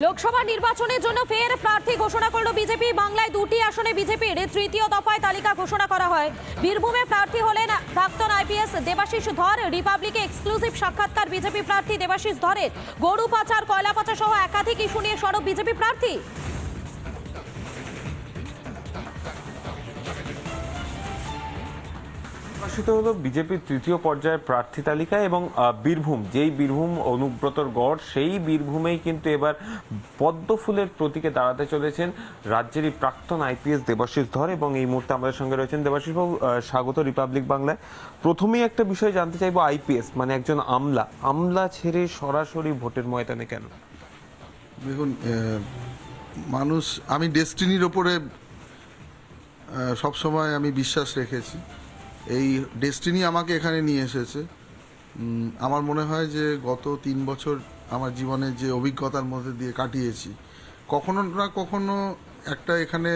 লোকসভা নির্বাচনের জন্য ফের প্রার্থী ঘোষণা করল বিজেপি। বাংলায় 2টি আসনে বিজেপির তৃতীয় দফায় তালিকা ঘোষণা করা হয়। বীরভূমে প্রার্থী হলেন প্রাক্তন আইপিএস দেবাশিস ধর। রিপাবলিকে এক্সক্লুসিভ সাক্ষাৎকার বিজেপি প্রার্থী দেবাশিস ধরের। গরু পাচার, কয়লা পাচার সহ একাধিক ইস্যু নিয়ে সরব বিজেপি প্রার্থী। প্রকাশিত হলো বিজেপির তৃতীয় পর্যায়ের প্রার্থী তালিকা এবং বীরভূম, যেই বীরভূম অনুব্রতর গড়, সেই বীরভূমেই কিন্তু এবার পদ্ম ফুলের প্রতীকে দাঁড়াতে চলেছেন রাজ্যেরই প্রাক্তন আইপিএস দেবাশিস ধর। এবং এই মুহূর্তে আমাদের সঙ্গে রয়েছেন দেবাশিস বাবু। স্বাগত রিপাবলিক বাংলায়। প্রথমেই একটা বিষয় জানতে চাইবো, আইপিএস মানে একজন আমলা ছেড়ে সরাসরি ভোটের ময়দানে কেন? দেখুন, মানুষ, আমি ডেস্টিনির ওপরে সবসময় আমি বিশ্বাস রেখেছি। এই ডেস্টিনি আমাকে এখানে নিয়ে এসেছে। আমার মনে হয় যে গত 3 বছর আমার জীবনের যে অভিজ্ঞতার মধ্যে দিয়ে কাটিয়েছি, কখনো না কখনো একটা এখানে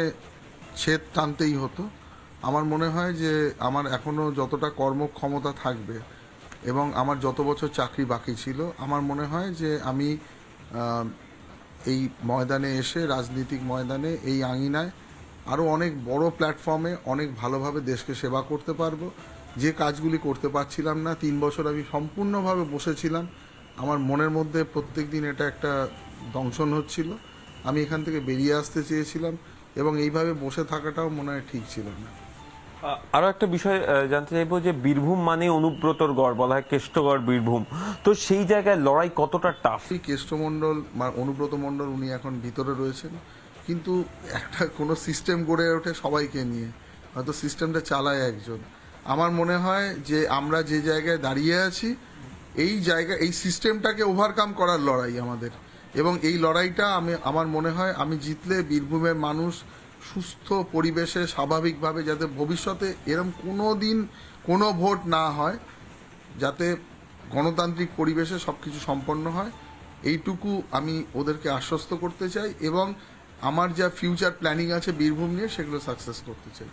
ছেদ টানতেই হতো। আমার মনে হয় যে আমার এখনও যতটা কর্মক্ষমতা থাকবে এবং আমার যত বছর চাকরি বাকি ছিল, আমার মনে হয় যে আমি এই ময়দানে এসে, রাজনীতিক ময়দানে, এই আঙিনায় আরও অনেক বড় প্ল্যাটফর্মে অনেক ভালোভাবে দেশকে সেবা করতে পারবো। যে কাজগুলি করতে পারছিলাম না, 3 বছর আমি সম্পূর্ণভাবে বসেছিলাম। আমার মনের মধ্যে প্রত্যেক দিন এটা একটা দংশন হচ্ছিল। আমি এখান থেকে বেরিয়ে আসতে চেয়েছিলাম এবং এইভাবে বসে থাকাটাও মনে হয় ঠিক ছিল না। আরো একটা বিষয় জানতে চাইবো যে বীরভূম মানে অনুব্রতর গড়, বলা হয় কেষ্টগড় বীরভূম, তো সেই জায়গায় লড়াই কতটা টাফ? কেষ্টমণ্ডল বা অনুব্রত মণ্ডল, উনি এখন ভিতরে রয়েছেন, কিন্তু একটা কোনো সিস্টেম গড়ে ওঠে সবাইকে নিয়ে, হয়তো সিস্টেমটা চালায় একজন। আমার মনে হয় যে আমরা যে জায়গায় দাঁড়িয়ে আছি, এই সিস্টেমটাকে ওভারকাম করার লড়াই আমাদের, এবং এই লড়াইটা আমার মনে হয় আমি জিতলে বীরভূমের মানুষ সুস্থ পরিবেশে স্বাভাবিকভাবে, যাতে ভবিষ্যতে এরম কোনো দিন কোনো ভোট না হয়, যাতে গণতান্ত্রিক পরিবেশে সব কিছু সম্পন্ন হয়, এইটুকু আমি ওদেরকে আশ্বস্ত করতে চাই। এবং আমার যা ফিউচার প্ল্যানিং আছে বীরভূম নিয়ে, সেগুলো সাকসেস করতে চাই।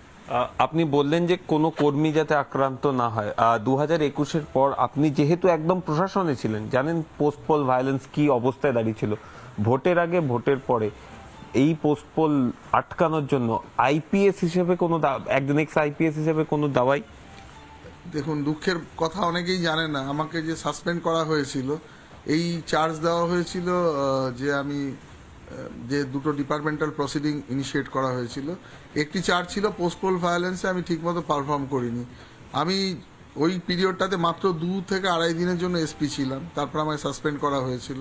আপনি বললেন যে কোনো কর্মী যাতে আক্রান্ত না হয়। 2021-এর পর আপনি যেহেতু একদম প্রশাসনে ছিলেন, জানেন পোস্ট পোল ভায়োলেন্স কি অবস্থায় দাঁড়িয়েছিল। ভোটের আগে, ভোটের পরে এই পোস্ট পোল আটকানোর জন্য আইপিএস হিসেবে কোনো একজন এক্স আইপিএস হিসেবে কোনো দাওয়াই? দেখুন, দুঃখের কথা অনেকেই জানে না, আমাকে যে সাসপেন্ড করা হয়েছিল, এই চার্জ দেওয়া হয়েছিল যে আমি যে দুটো ডিপার্টমেন্টাল প্রসিডিং ইনিশিয়েট করা হয়েছিল। একটি চার্জ ছিল পোস্ট পোল ভায়োলেন্সে আমি ঠিকমতো পারফর্ম করিনি। আমি ওই পিরিয়ডটাতে মাত্র 2 থেকে আড়াই দিনের জন্য এসপি ছিলাম, তারপর আমায় সাসপেন্ড করা হয়েছিল।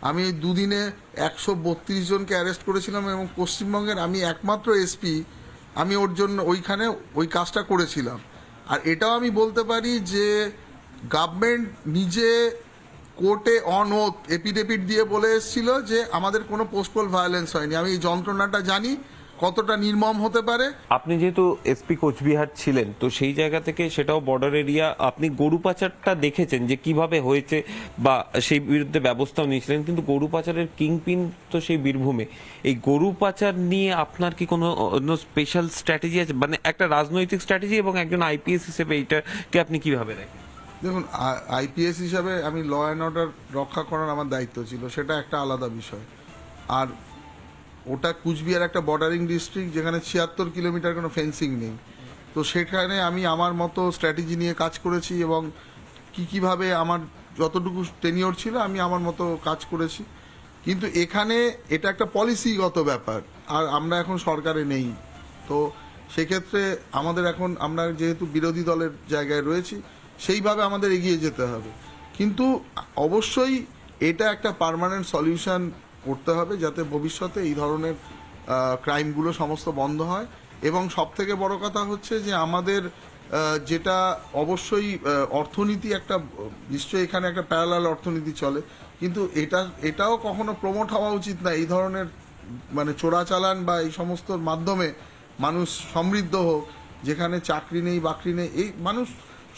আমি 2 দিনে 132 জনকে অ্যারেস্ট করেছিলাম এবং পশ্চিমবঙ্গের আমি একমাত্র এসপি, আমি ওর জন্য ওইখানে ওই কাজটা করেছিলাম। আর এটাও আমি বলতে পারি যে গভর্নমেন্ট নিজে কোর্টে অন ওথ এপিডেভিট দিয়ে বলে এসেছিল যে আমাদের কোনো পোস্টপোল ভায়োলেন্স হয়নি। আমি এই যন্ত্রণাটা জানি কতটা নির্মম হতে পারে। আপনি যেহেতু এসপি কোচবিহার ছিলেন, তো সেই জায়গা থেকে, সেটাও বর্ডার এরিয়া, আপনি গরু পাচারটা দেখেছেন যে কিভাবে হয়েছে বা সেই বিরুদ্ধে ব্যবস্থাও নিয়েছিলেন, কিন্তু গরু পাচারের কিংপিন তো সেই বীরভূমে। এই গরু পাচার নিয়ে আপনার কি কোনো স্পেশাল স্ট্র্যাটেজি আছে, মানে একটা রাজনৈতিক স্ট্র্যাটেজি, এবং একজন আইপিএস হিসেবে এইটাকে আপনি কিভাবে দেখেন? দেখুন, আইপিএস হিসাবে আমি ল অ্যান্ড অর্ডার রক্ষা করার আমার দায়িত্ব ছিল, সেটা একটা আলাদা বিষয়। আর ওটা কুচবিহার একটা বর্ডারিং ডিস্ট্রিক্ট, যেখানে 76 কিলোমিটার কোনো ফেন্সিং নেই। তো সেখানে আমি আমার মতো স্ট্র্যাটেজি নিয়ে কাজ করেছি এবং কীভাবে আমার যতটুকু টেনিওর ছিল আমি আমার মতো কাজ করেছি। কিন্তু এখানে এটা একটা পলিসিগত ব্যাপার, আর আমরা এখন সরকারে নেই। তো সেক্ষেত্রে আমাদের এখন, আমরা যেহেতু বিরোধী দলের জায়গায় রয়েছি, সেইভাবে আমাদের এগিয়ে যেতে হবে। কিন্তু অবশ্যই এটা একটা পার্মানেন্ট সলিউশন করতে হবে, যাতে ভবিষ্যতে এই ধরনের ক্রাইমগুলো সমস্ত বন্ধ হয়। এবং সবথেকে বড় কথা হচ্ছে যে আমাদের যেটা অবশ্যই অর্থনীতি, একটা নিশ্চয়ই এখানে একটা প্যারালাল অর্থনীতি চলে, কিন্তু এটাও কখনো প্রমোট হওয়া উচিত না এই ধরনের, মানে চোরাচালান বা এই সমস্তর মাধ্যমে মানুষ সমৃদ্ধ হোক, যেখানে চাকরি নেই, বাকরি নেই, এই মানুষ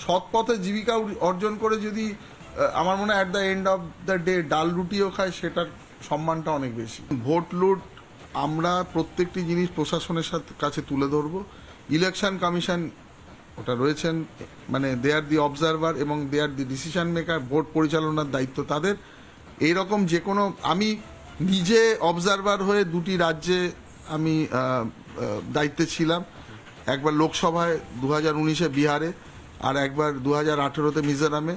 সৎ পথে জীবিকা অর্জন করে যদি, আমার মনে হয় at the end of the day ডাল রুটিও খায়, সেটার সম্মানটা অনেক বেশি। ভোট লুট আমরা প্রত্যেকটি জিনিস প্রশাসনের কাছে তুলে ধরবো। ইলেকশন কমিশন ওটা রয়েছেন, মানে দে আর দি অবজারভার এবং দে আর দি ডিসিশন মেকার। ভোট পরিচালনার দায়িত্ব তাদের। এইরকম যে কোনো, আমি নিজে অবজারভার হয়ে দুটি রাজ্যে আমি দায়িত্বে ছিলাম, একবার লোকসভায় 2019-এ বিহারে আর একবার 2018-তে মিজোরামে।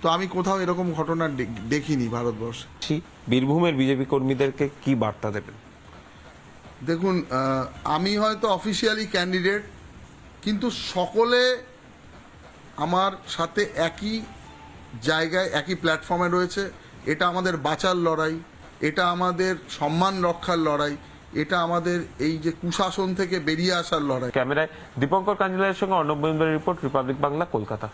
তো আমি কোথাও এরকম ঘটনা দেখিনি ভারতবর্ষে। বীরভূমের বিজেপি কর্মীদেরকে কি বার্তা দেবেন? দেখুন, আমি হয়তো অফিসিয়ালি ক্যান্ডিডেট, কিন্তু সকলে আমার সাথে একই জায়গায় একই প্ল্যাটফর্মে রয়েছে। এটা আমাদের বাঁচার লড়াই, এটা আমাদের সম্মান রক্ষার লড়াই, এটা আমাদের এই যে কুশাসন থেকে বেরিয়ে আসার লড়াই। ক্যামেরায় দীপঙ্কর কাঞ্জিলালের সঙ্গে অর্ণব মজুমদারের রিপোর্ট, রিপাবলিক বাংলা, কলকাতা।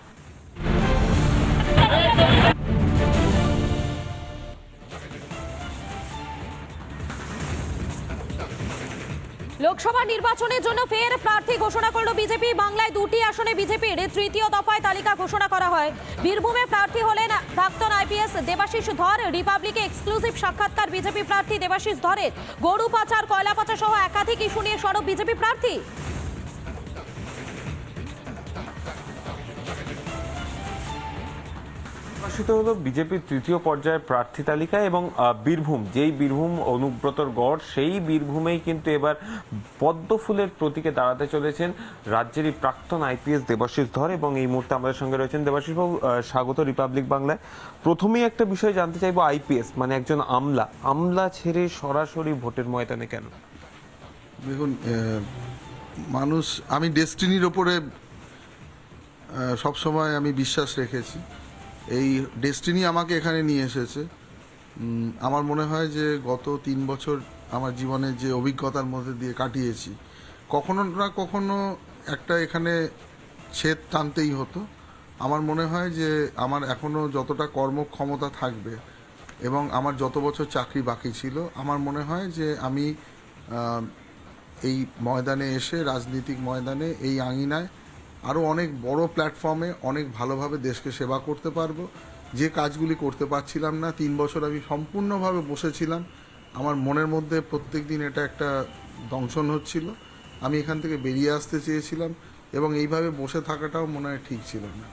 লোকসভা নির্বাচনের জন্য ফের প্রার্থী ঘোষণা করলো বিজেপি। বাংলায় 2টি আসনে বিজেপির তৃতীয় দফায় তালিকা ঘোষণা করা হয়। বীরভূমে প্রার্থী হলেন প্রাক্তন আইপিএস দেবাশিস ধর। রিপাবলিকে এক্সক্লুসিভ সাক্ষাৎকার বিজেপি প্রার্থী দেবাশিস ধরের। গরু পাচার, কয়লা পাচার সহ একাধিক ইস্যু নিয়ে সরব বিজেপি প্রার্থী। প্রকাশিত হলো বিজেপির তৃতীয় পর্যায়ের প্রার্থী তালিকা এবং বীরভূম, যেই বীরভূম অনুব্রতর গড়, সেই বীরভূমেই কিন্তু এবার পদ্ম ফুলের প্রতীকে দাঁড়াতে চলেছেন রাজ্যেরই প্রাক্তন আইপিএস দেবাশিস ধর। এবং এই মুহূর্তে আমাদের সঙ্গে রয়েছেন দেবাশিস বাবু, স্বাগত রিপাবলিক বাংলায়। প্রথমেই একটা বিষয় জানতে চাইবো, আইপিএস মানে একজন আমলা ছেড়ে সরাসরি ভোটের ময়দানে কেন? দেখুন, মানুষ, আমি ডেস্টিনির ওপরে সবসময় আমি বিশ্বাস রেখেছি। এই ডেস্টিনি আমাকে এখানে নিয়ে এসেছে। আমার মনে হয় যে গত 3 বছর আমার জীবনে যে অভিজ্ঞতার মধ্যে দিয়ে কাটিয়েছি, কখনো না কখনো একটা এখানে ছেদ টানতেই হতো। আমার মনে হয় যে আমার এখনও যতটা কর্মক্ষমতা থাকবে এবং আমার যত বছর চাকরি বাকি ছিল, আমার মনে হয় যে আমি এই ময়দানে এসে, রাজনৈতিক ময়দানে, এই আঙিনায় আরও অনেক বড় প্ল্যাটফর্মে অনেক ভালোভাবে দেশকে সেবা করতে পারবো। যে কাজগুলি করতে পারছিলাম না, 3 বছর আমি সম্পূর্ণভাবে বসেছিলাম। আমার মনের মধ্যে প্রত্যেক দিন এটা একটা দংশন হচ্ছিল। আমি এখান থেকে বেরিয়ে আসতে চেয়েছিলাম এবং এইভাবে বসে থাকাটাও মনে হয় ঠিক ছিল না।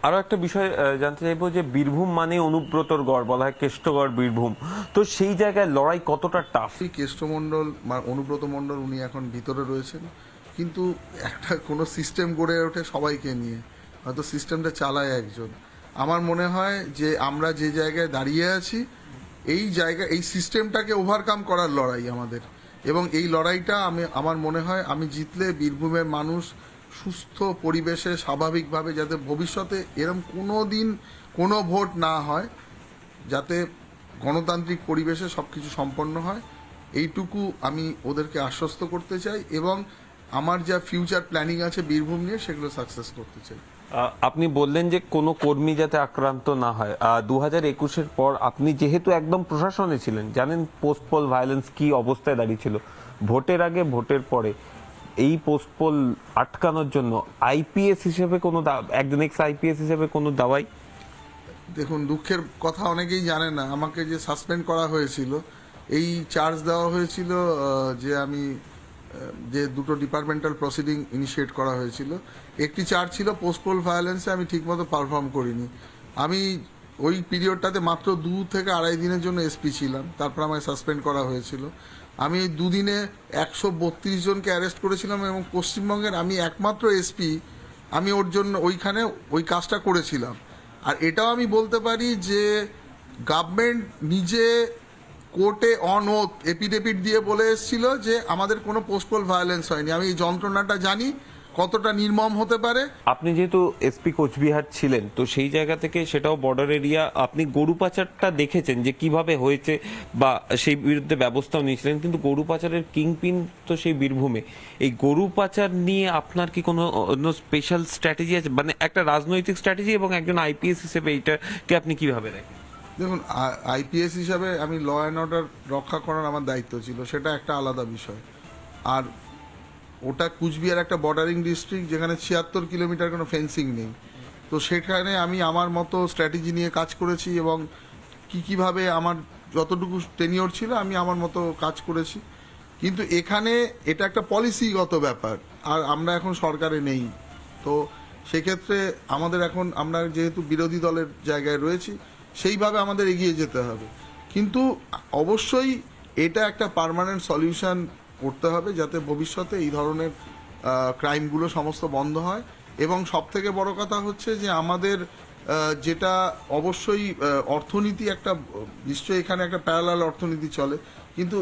আরো একটা বিষয় জানতে চাইবো যে বীরভূম মানে অনুব্রতর গড়, বলা হয় কেষ্টগড় বীরভূম, তো সেই জায়গায় লড়াই কতটা টাফ? কেষ্টমণ্ডল বা অনুব্রত মণ্ডল উনি এখন ভিতরে রয়েছেন, কিন্তু একটা কোনো সিস্টেম গড়ে ওঠে সবাইকে নিয়ে, হয়তো সিস্টেমটা চালায় একজন। আমার মনে হয় যে আমরা যে জায়গায় দাঁড়িয়ে আছি, এই জায়গায় এই সিস্টেমটাকে ওভারকাম করার লড়াই আমাদের, এবং এই লড়াইটা আমার মনে হয় আমি জিতলে বীরভূমের মানুষ সুস্থ পরিবেশে স্বাভাবিকভাবে, যাতে ভবিষ্যতে এরকম কোনো দিন কোনো ভোট না হয়, যাতে গণতান্ত্রিক পরিবেশে সব কিছু সম্পন্ন হয়, এইটুকু আমি ওদেরকে আশ্বস্ত করতে চাই। এবং আমার যা ফিউচার প্ল্যানিং আছে বীরভূম নিয়ে, সেগুলো সাকসেস করতে চাই। আপনি বললেন যে কোনো কর্মী যাতে আক্রান্ত না হয়। 2021-এর পর আপনি যেহেতু একদম প্রশাসনে ছিলেন, জানেন পোস্ট পোল ভায়োলেন্স কি অবস্থায় দাঁড়িয়েছিল। ভোটের আগে, ভোটের পরে এই পোস্ট পোল আটকানোর জন্য আইপিএস হিসেবে কোনো একজন এক্স আইপিএস হিসেবে কোনো দাওয়াই? দেখুন, দুঃখের কথা অনেকেই জানে না, আমাকে যে সাসপেন্ড করা হয়েছিল, এই চার্জ দেওয়া হয়েছিল যে আমি যে দুটো ডিপার্টমেন্টাল প্রসিডিং ইনিশিয়েট করা হয়েছিল। একটি চার্জ ছিল পোস্ট পোল ভায়োলেন্সে আমি ঠিকমতো পারফর্ম করিনি। আমি ওই পিরিয়ডটাতে মাত্র 2 থেকে আড়াই দিনের জন্য এসপি ছিলাম, তারপর আমায় সাসপেন্ড করা হয়েছিল। আমি 2 দিনে 132 জনকে অ্যারেস্ট করেছিলাম এবং পশ্চিমবঙ্গের আমি একমাত্র এসপি, আমি ওর জন্য ওইখানে ওই কাজটা করেছিলাম। আর এটাও আমি বলতে পারি যে গভর্নমেন্ট নিজে কোর্টে অন ওথ এপিডেভিট দিয়ে বলে এসেছিল যে আমাদের কোনো পোস্ট পোল ভায়োলেন্স হয়নি। আমি এই যন্ত্রণাটা জানি কতটা নির্মম হতে পারে। আপনি যেহেতু এসপি কোচবিহার ছিলেন, তো সেই জায়গা থেকে, সেটাও বর্ডার এরিয়া, আপনি গরু পাচারটা দেখেছেন যে কিভাবে হয়েছে বা সেই বিরুদ্ধে ব্যবস্থাও নিয়েছিলেন, কিন্তু গরু পাচারের কিংপিন তো সেই বীরভূমে। এই গরু পাচার নিয়ে আপনার কি কোনো স্পেশাল স্ট্র্যাটেজি আছে, মানে একটা রাজনৈতিক স্ট্র্যাটেজি, এবং একজন আইপিএস হিসেবে এইটাকে আপনি কিভাবে দেখেন? দেখুন, আইপিএস হিসাবে আমি ল অ্যান্ড অর্ডার রক্ষা করার আমার দায়িত্ব ছিল, সেটা একটা আলাদা বিষয়। আর ওটা কুচবিহার একটা বর্ডারিং ডিস্ট্রিক্ট, যেখানে 76 কিলোমিটার কোনো ফেন্সিং নেই। তো সেখানে আমি আমার মতো স্ট্র্যাটেজি নিয়ে কাজ করেছি এবং কীভাবে আমার যতটুকু টেনিওর ছিল আমি আমার মতো কাজ করেছি। কিন্তু এখানে এটা একটা পলিসিগত ব্যাপার, আর আমরা এখন সরকারে নেই। তো সেক্ষেত্রে আমাদের এখন, আমরা যেহেতু বিরোধী দলের জায়গায় রয়েছি, সেইভাবে আমাদের এগিয়ে যেতে হবে। কিন্তু অবশ্যই এটা একটা পার্মানেন্ট সলিউশন করতে হবে, যাতে ভবিষ্যতে এই ধরনের ক্রাইমগুলো সমস্ত বন্ধ হয়। এবং সবথেকে বড় কথা হচ্ছে যে আমাদের যেটা অবশ্যই অর্থনীতি একটা, নিশ্চয়ই এখানে একটা প্যারালাল অর্থনীতি চলে, কিন্তু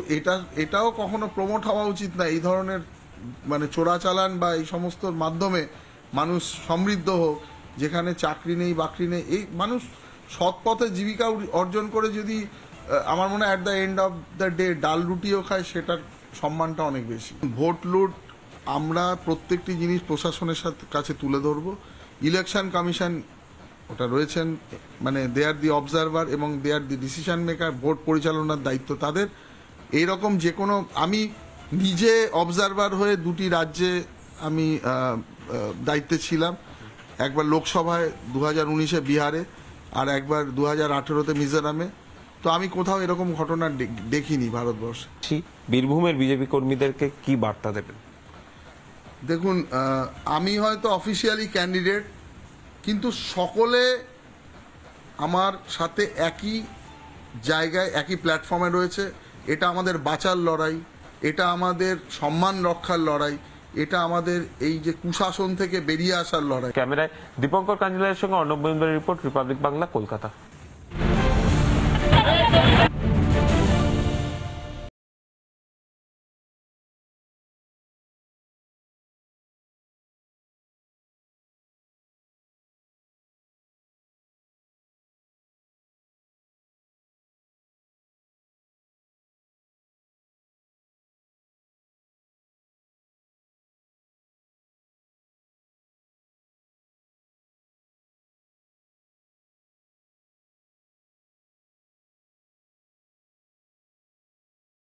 এটাও কখনো প্রমোট হওয়া উচিত না এই ধরনের মানে চোরাচালান বা এই সমস্ত মাধ্যমে মানুষ সমৃদ্ধ হোক, যেখানে চাকরি নেই বাকরি নেই, এই মানুষ সৎ পথে জীবিকা অর্জন করে যদি আমার মনে হয় at the end of the day ডাল রুটিও খায়, সেটার সম্মানটা অনেক বেশি। ভোট লুট আমরা প্রত্যেকটি জিনিস প্রশাসনের কাছে তুলে ধরবো। ইলেকশন কমিশন ওটা রয়েছেন, মানে দে আর দি অবজারভার এবং দে আর দি ডিসিশন মেকার। ভোট পরিচালনার দায়িত্ব তাদের। এইরকম যে কোনো, আমি নিজে অবজারভার হয়ে দুটি রাজ্যে আমি দায়িত্বে ছিলাম, একবার লোকসভায় 2019-এ বিহারে, আর একবার 2018-তে মিজোরামে। তো আমি কোথাও এরকম ঘটনা দেখিনি ভারতবর্ষে। বীরভূমের বিজেপি কর্মীদেরকে কি বার্তা দেবেন? দেখুন, আমি হয়তো অফিসিয়ালি ক্যান্ডিডেট, কিন্তু সকলে আমার সাথে একই জায়গায় একই প্ল্যাটফর্মে রয়েছে। এটা আমাদের বাঁচার লড়াই, এটা আমাদের সম্মান রক্ষার লড়াই, এটা আমাদের এই যে কুশাসন থেকে বেরিয়ে আসার লড়াই। ক্যামেরায় দীপঙ্কর কাঞ্জিলালের সঙ্গে অর্ণব মজুমদারের রিপোর্ট, রিপাবলিক বাংলা, কলকাতা।